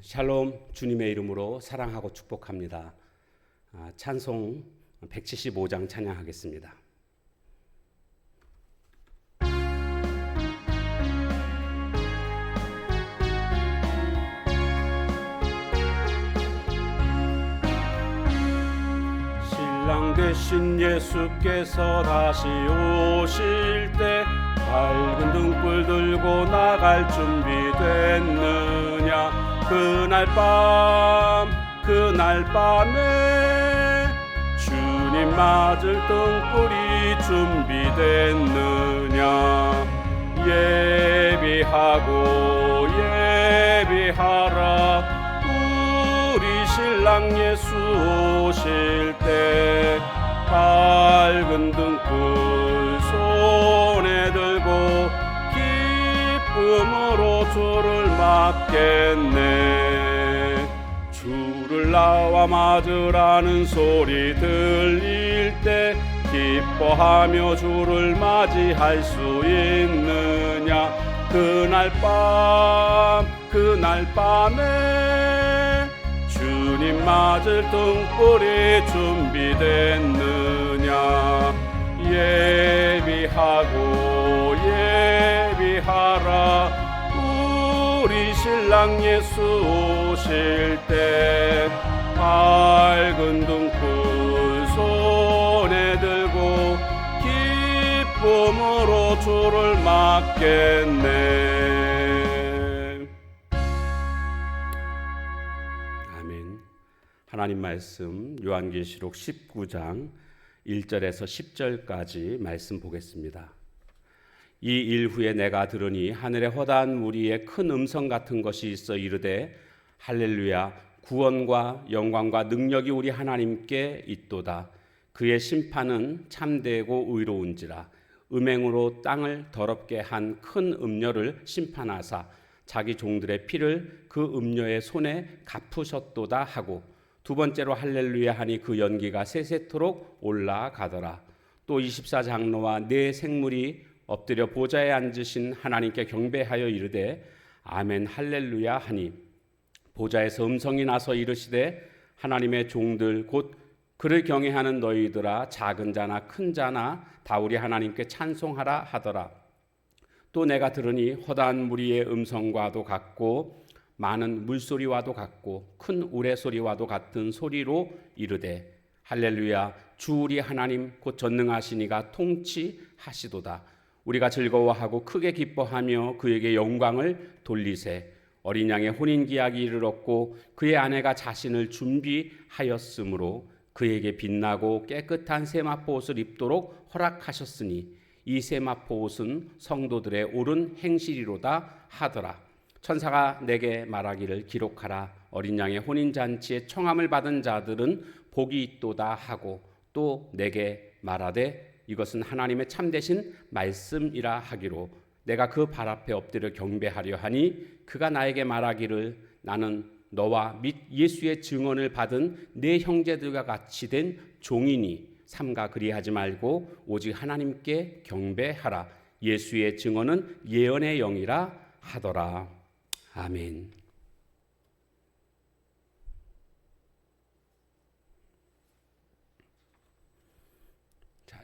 샬롬, 주님의 이름으로 사랑하고 축복합니다. 찬송 175장 찬양하겠습니다. 신랑 되신 예수께서 다시 오실 때 밝은 등불 들고 나갈 준비 됐느냐. 그날 밤에 주님 맞을 등불이 준비됐느냐. 예비하라 우리 신랑 예수 오실 때 밝은 등불 손에 들고 기쁨으로 주를 맞겠네. 주를 나와 맞으라는 소리 들릴 때 기뻐하며 주를 맞이할 수 있느냐. 그날 밤에 주님 맞을 등불이 준비됐느냐. 예비하라 우리 신랑 예수 오실 때 밝은 등불 손에 들고 기쁨으로 주를 맞겠네. 아멘. 하나님 말씀 요한계시록 19장 1절에서 10절까지 말씀 보겠습니다. 이 일 후에 내가 들으니 하늘에 허다한 무리의 큰 음성 같은 것이 있어 이르되 할렐루야 구원과 영광과 능력이 우리 하나님께 있도다. 그의 심판은 참되고 의로운지라. 음행으로 땅을 더럽게 한 큰 음녀를 심판하사 자기 종들의 피를 그 음녀의 손에 갚으셨도다 하고 두 번째로 할렐루야 하니 그 연기가 세세토록 올라가더라. 또 24장로와 네 생물이 엎드려 보좌에 앉으신 하나님께 경배하여 이르되 아멘 할렐루야 하니 보좌에서 음성이 나서 이르시되 하나님의 종들 곧 그를 경외하는 너희들아 작은 자나 큰 자나 다 우리 하나님께 찬송하라 하더라. 또 내가 들으니 허다한 무리의 음성과도 같고 많은 물소리와도 같고 큰 우레소리와도 같은 소리로 이르되 할렐루야 주 우리 하나님 곧 전능하시니가 통치하시도다. 우리가 즐거워하고 크게 기뻐하며 그에게 영광을 돌리세. 어린 양의 혼인기약이 이르렀고 그의 아내가 자신을 준비하였으므로 그에게 빛나고 깨끗한 세마포 옷을 입도록 허락하셨으니 이 세마포 옷은 성도들의 옳은 행실이로다 하더라. 천사가 내게 말하기를 기록하라. 어린 양의 혼인잔치에 청함을 받은 자들은 복이 있도다 하고 또 내게 말하되 이것은 하나님의 참되신 말씀이라 하기로 내가 그 발 앞에 엎드려 경배하려 하니 그가 나에게 말하기를 나는 너와 및 예수의 증언을 받은 네 형제들과 같이 된 종이니 삼가 그리하지 말고 오직 하나님께 경배하라. 예수의 증언은 예언의 영이라 하더라. 아멘.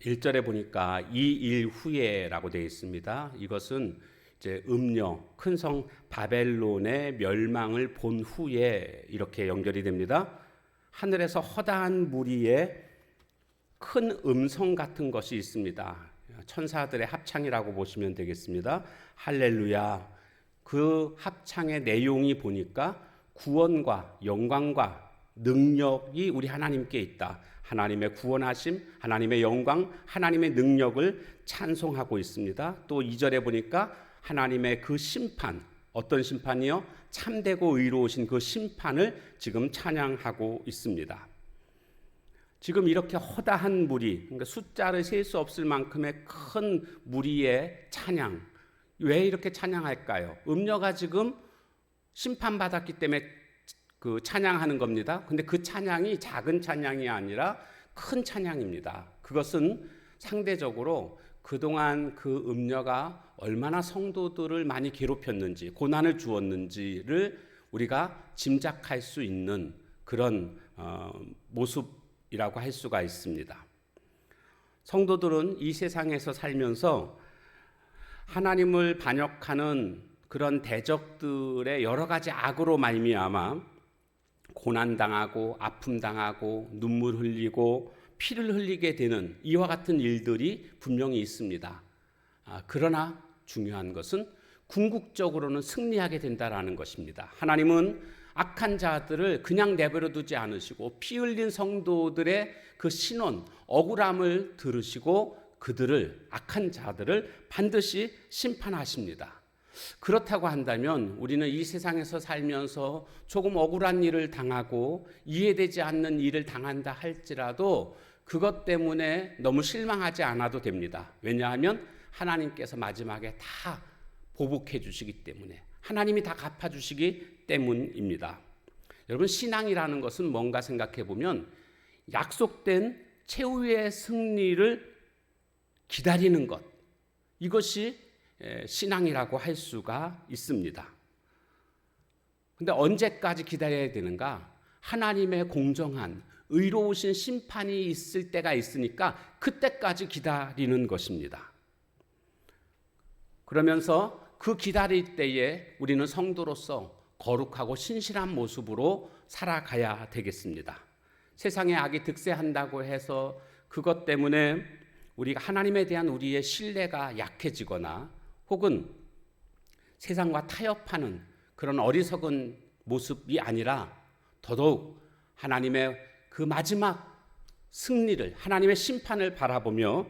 1절에 보니까 이 일 후에라고 되어 있습니다. 이것은 이제 음녀 큰 성 바벨론의 멸망을 본 후에 이렇게 연결이 됩니다. 하늘에서 허다한 무리의 큰 음성 같은 것이 있습니다. 천사들의 합창이라고 보시면 되겠습니다. 할렐루야. 그 합창의 내용이 보니까 구원과 영광과 능력이 우리 하나님께 있다. 하나님의 구원하심, 하나님의 영광, 하나님의 능력을 찬송하고 있습니다. 또 2절에 보니까 하나님의 그 심판, 어떤 심판이요? 참되고 의로우신 그 심판을 지금 찬양하고 있습니다. 지금 이렇게 허다한 무리, 그러니까 숫자를 셀 수 없을 만큼의 큰 무리의 찬양, 왜 이렇게 찬양할까요? 음녀가 지금 심판받았기 때문에 그 찬양하는 겁니다. 근데 그 찬양이 작은 찬양이 아니라 큰 찬양입니다. 그것은 상대적으로 그동안 그 음녀가 얼마나 성도들을 많이 괴롭혔는지, 고난을 주었는지를 우리가 짐작할 수 있는 그런 모습이라고 할 수가 있습니다. 성도들은 이 세상에서 살면서 하나님을 반역하는 그런 대적들의 여러 가지 악으로 말미암아 고난당하고 아픔당하고 눈물 흘리고 피를 흘리게 되는 이와 같은 일들이 분명히 있습니다. 그러나 중요한 것은 궁극적으로는 승리하게 된다라는 것입니다. 하나님은 악한 자들을 그냥 내버려 두지 않으시고 피 흘린 성도들의 그 신원, 억울함을 들으시고 그들을, 악한 자들을 반드시 심판하십니다. 그렇다고 한다면 우리는 이 세상에서 살면서 조금 억울한 일을 당하고 이해되지 않는 일을 당한다 할지라도 그것 때문에 너무 실망하지 않아도 됩니다. 왜냐하면 하나님께서 마지막에 다 보복해 주시기 때문에, 하나님이 다 갚아주시기 때문입니다. 여러분, 신앙이라는 것은 뭔가 생각해 보면 약속된 최후의 승리를 기다리는 것, 이것이 신앙이라고 할 수가 있습니다. 근데 언제까지 기다려야 되는가? 하나님의 공정한 의로우신 심판이 있을 때가 있으니까 그때까지 기다리는 것입니다. 그러면서 그 기다릴 때에 우리는 성도로서 거룩하고 신실한 모습으로 살아가야 되겠습니다. 세상에 악이 득세한다고 해서 그것 때문에 우리가 하나님에 대한 우리의 신뢰가 약해지거나 혹은 세상과 타협하는 그런 어리석은 모습이 아니라 더더욱 하나님의 그 마지막 승리를, 하나님의 심판을 바라보며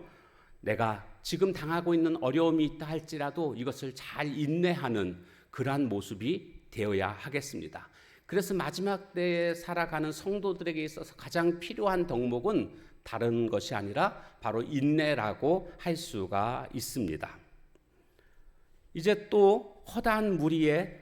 내가 지금 당하고 있는 어려움이 있다 할지라도 이것을 잘 인내하는 그러한 모습이 되어야 하겠습니다. 그래서 마지막 때에 살아가는 성도들에게 있어서 가장 필요한 덕목은 다른 것이 아니라 바로 인내라고 할 수가 있습니다. 이제 또 허다한 무리의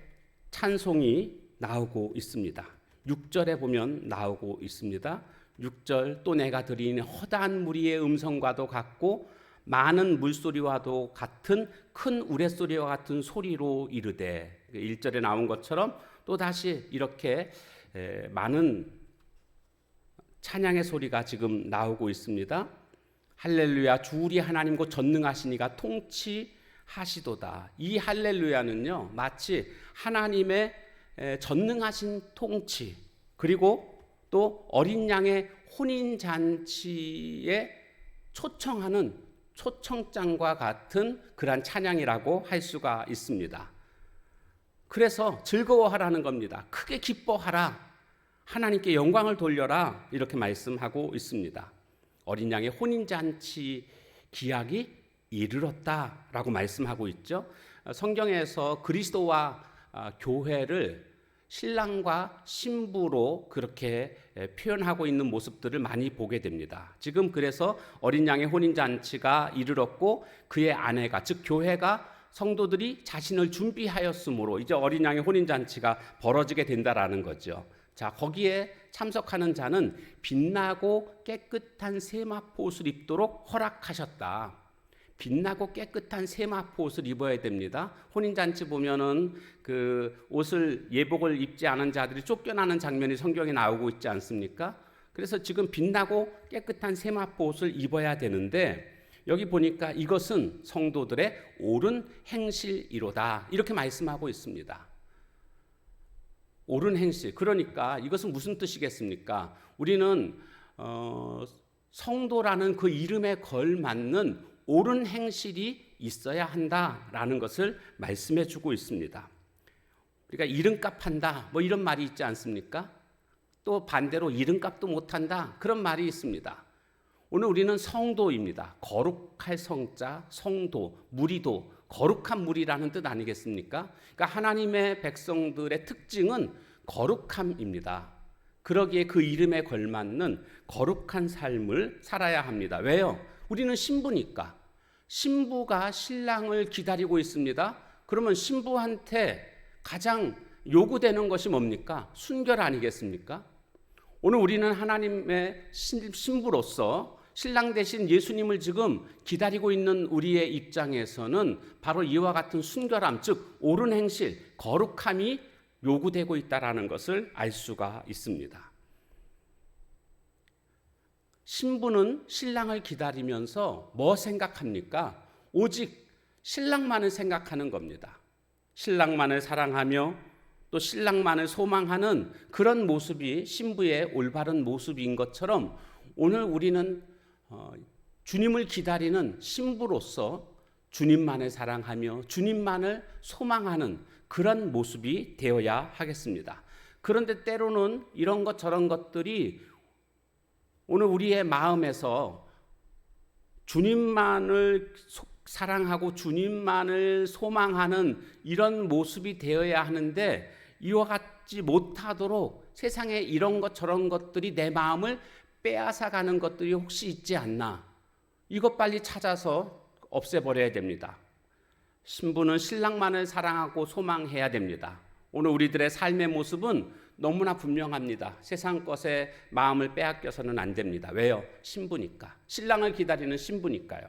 찬송이 나오고 있습니다. 6절에 보면 나오고 있습니다. 6절, 또 내가 들으니 허다한 무리의 음성과도 같고 많은 물소리와도 같은 큰 우레소리와 같은 소리로 이르되, 1절에 나온 것처럼 또 다시 이렇게 많은 찬양의 소리가 지금 나오고 있습니다. 할렐루야, 주 우리 하나님 곧 전능하시니가 통치하시도다. 이 할렐루야는요, 마치 하나님의 전능하신 통치, 그리고 또 어린 양의 혼인잔치에 초청하는 초청장과 같은 그러한 찬양이라고 할 수가 있습니다. 그래서 즐거워하라는 겁니다. 크게 기뻐하라, 하나님께 영광을 돌려라, 이렇게 말씀하고 있습니다. 어린 양의 혼인잔치 기약이 이르렀다라고 말씀하고 있죠. 성경에서 그리스도와 교회를 신랑과 신부로 그렇게 표현하고 있는 모습들을 많이 보게 됩니다. 지금 그래서 어린 양의 혼인잔치가 이르렀고 그의 아내가, 즉 교회가, 성도들이 자신을 준비하였으므로 이제 어린 양의 혼인잔치가 벌어지게 된다라는 거죠. 자, 거기에 참석하는 자는 빛나고 깨끗한 세마포 옷을 입도록 허락하셨다. 빛나고 깨끗한 세마포 옷을 입어야 됩니다. 혼인잔치 보면은 그 옷을, 예복을 입지 않은 자들이 쫓겨나는 장면이 성경에 나오고 있지 않습니까? 그래서 지금 빛나고 깨끗한 세마포 옷을 입어야 되는데 여기 보니까 이것은 성도들의 옳은 행실이로다, 이렇게 말씀하고 있습니다. 옳은 행실, 그러니까 이것은 무슨 뜻이겠습니까? 우리는 성도라는 그 이름에 걸맞는 옳은 행실이 있어야 한다라는 것을 말씀해 주고 있습니다. 그러니까 이름값 한다, 뭐 이런 말이 있지 않습니까? 또 반대로 이름값도 못한다, 그런 말이 있습니다. 오늘 우리는 성도입니다. 거룩할 성자, 성도, 무리도, 거룩한 무리라는 뜻 아니겠습니까? 그러니까 하나님의 백성들의 특징은 거룩함입니다. 그러기에 그 이름에 걸맞는 거룩한 삶을 살아야 합니다. 왜요? 우리는 신부니까. 신부가 신랑을 기다리고 있습니다. 그러면 신부한테 가장 요구되는 것이 뭡니까? 순결 아니겠습니까? 오늘 우리는 하나님의 신부로서 신랑 대신 예수님을 지금 기다리고 있는 우리의 입장에서는 바로 이와 같은 순결함, 즉 옳은 행실, 거룩함이 요구되고 있다라는 것을 알 수가 있습니다. 신부는 신랑을 기다리면서 뭐 생각합니까? 오직 신랑만을 생각하는 겁니다. 신랑만을 사랑하며 또 신랑만을 소망하는 그런 모습이 신부의 올바른 모습인 것처럼 오늘 우리는 주님을 기다리는 신부로서 주님만을 사랑하며 주님만을 소망하는 그런 모습이 되어야 하겠습니다. 그런데 때로는 이런 것 저런 것들이 오늘 우리의 마음에서 주님만을 사랑하고 주님만을 소망하는 이런 모습이 되어야 하는데 이와 같지 못하도록 세상에 이런 것 저런 것들이 내 마음을 빼앗아가는 것들이 혹시 있지 않나, 이것 빨리 찾아서 없애버려야 됩니다. 신부는 신랑만을 사랑하고 소망해야 됩니다. 오늘 우리들의 삶의 모습은 너무나 분명합니다. 세상 것에 마음을 빼앗겨서는 안 됩니다. 왜요? 신부니까. 신랑을 기다리는 신부니까요.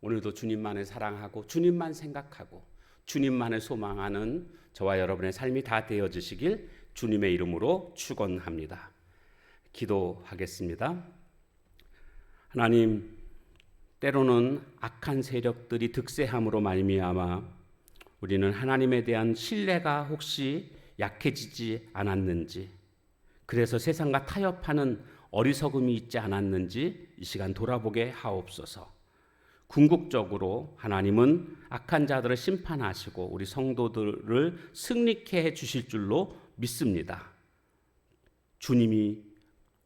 오늘도 주님만을 사랑하고 주님만 생각하고 주님만을 소망하는 저와 여러분의 삶이 다 되어지시길 주님의 이름으로 축원합니다. 기도하겠습니다. 하나님, 때로는 악한 세력들이 득세함으로 말미암아 우리는 하나님에 대한 신뢰가 혹시 약해지지 않았는지, 그래서 세상과 타협하는 어리석음이 있지 않았는지 이 시간 돌아보게 하옵소서. 궁극적으로 하나님은 악한 자들을 심판하시고 우리 성도들을 승리케 해 주실 줄로 믿습니다. 주님이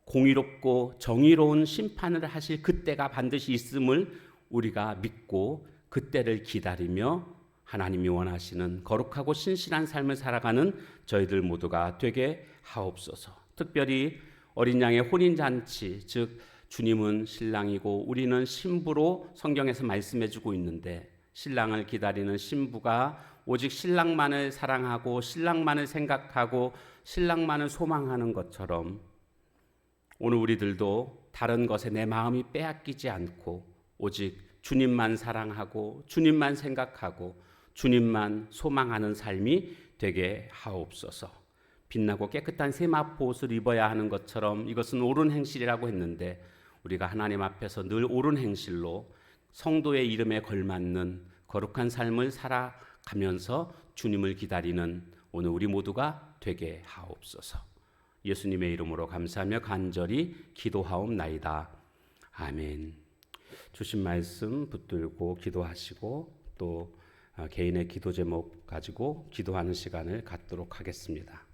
공의롭고 정의로운 심판을 하실 그때가 반드시 있음을 우리가 믿고 그때를 기다리며 하나님이 원하시는 거룩하고 신실한 삶을 살아가는 저희들 모두가 되게 하옵소서. 특별히 어린 양의 혼인잔치, 즉 주님은 신랑이고 우리는 신부로 성경에서 말씀해주고 있는데, 신랑을 기다리는 신부가 오직 신랑만을 사랑하고 신랑만을 생각하고 신랑만을 소망하는 것처럼 오늘 우리들도 다른 것에 내 마음이 빼앗기지 않고 오직 주님만 사랑하고 주님만 생각하고 주님만 소망하는 삶이 되게 하옵소서. 빛나고 깨끗한 세마포 옷을 입어야 하는 것처럼 이것은 옳은 행실이라고 했는데 우리가 하나님 앞에서 늘 옳은 행실로 성도의 이름에 걸맞는 거룩한 삶을 살아가면서 주님을 기다리는 오늘 우리 모두가 되게 하옵소서. 예수님의 이름으로 감사하며 간절히 기도하옵나이다. 아멘. 주신 말씀 붙들고 기도하시고 또 개인의 기도 제목 가지고 기도하는 시간을 갖도록 하겠습니다.